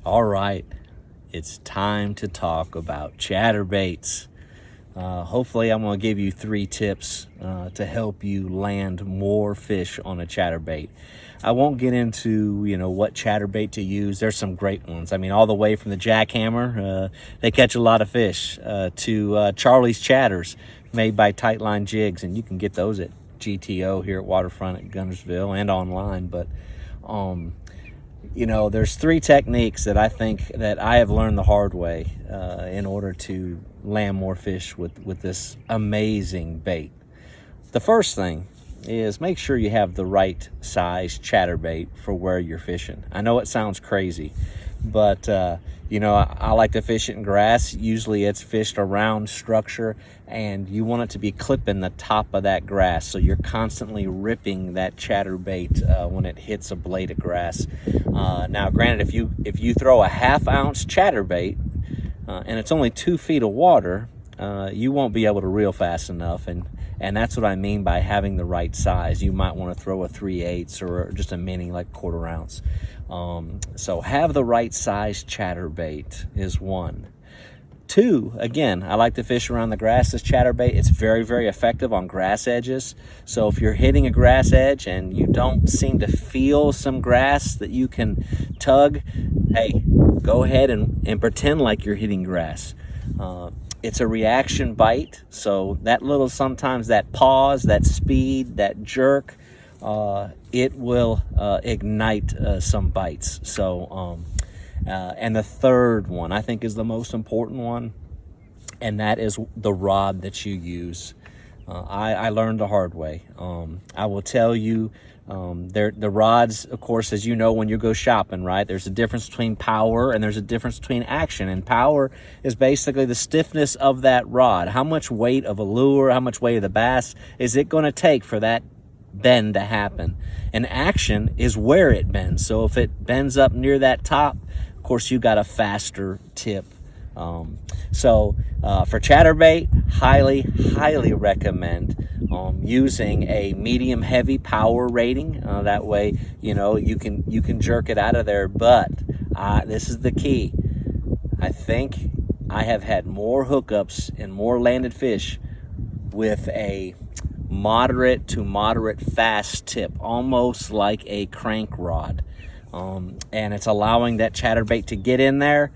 All right, it's time to talk about chatterbaits. Hopefully I'm going to give you 3 tips to help you land more fish on a chatterbait. I won't get into, what chatterbait to use. There's some great ones. I mean, all the way from the jackhammer, they catch a lot of fish, to Charlie's Chatters made by Tightline Jigs, and you can get those at GTO here at Waterfront at Guntersville and online. But there's 3 techniques that I think that I have learned the hard way in order to land more fish with this amazing bait. The first thing is make sure you have the right size chatterbait for where you're fishing. I know it sounds crazy, but I like to fish it in grass. Usually it's fished around structure, and you want it to be clipping the top of that grass, so you're constantly ripping that chatterbait when it hits a blade of grass. Now granted, if you throw a 1/2 ounce chatterbait and it's only 2 feet of water, you won't be able to reel fast enough, and that's what I mean by having the right size. You might want to throw a 3/8 or just a mini, like 1/4 ounce. So have the right size chatterbait is 1. 2, again, I like to fish around the grass as chatterbait. It's very, very effective on grass edges. So if you're hitting a grass edge and you don't seem to feel some grass that you can tug, hey, go ahead and pretend like you're hitting grass. It's a reaction bite, so sometimes that pause, that speed, that jerk, it will ignite some bites. So, and the third one I think is the most important one, and that is the rod that you use. I learned the hard way. I will tell you, the rods, of course, as you know, when you go shopping, right, there's a difference between power and there's a difference between action. And power is basically the stiffness of that rod. How much weight of a lure, how much weight of the bass is it going to take for that bend to happen? And action is where it bends. So if it bends up near that top, of course, you got a faster tip. For chatterbait, highly recommend using a medium heavy power rating. That way, you can jerk it out of there. But this is the key. I think I have had more hookups and more landed fish with a moderate to moderate fast tip, almost like a crank rod. And it's allowing that chatterbait to get in there,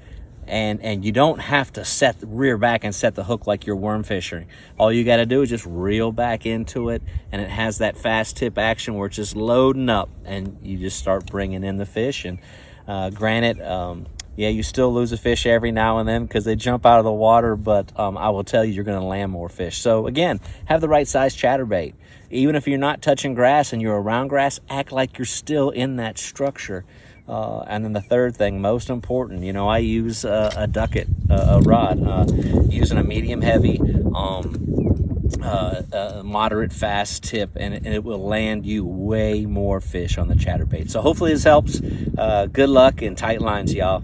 and you don't have to rear back and set the hook like you're worm fishing. All you got to do is just reel back into it, and it has that fast tip action where it's just loading up, and you just start bringing in the fish. And granted, you still lose a fish every now and then because they jump out of the water, but I will tell you, you're going to land more fish. So again, have the right size chatterbait. Even if you're not touching grass and you're around grass, act like you're still in that structure. And then the third thing, most important, I use a ducket, a rod, using a medium heavy, moderate fast tip, and it will land you way more fish on the chatterbait. So hopefully this helps. Good luck and tight lines, y'all.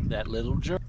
That little jerk.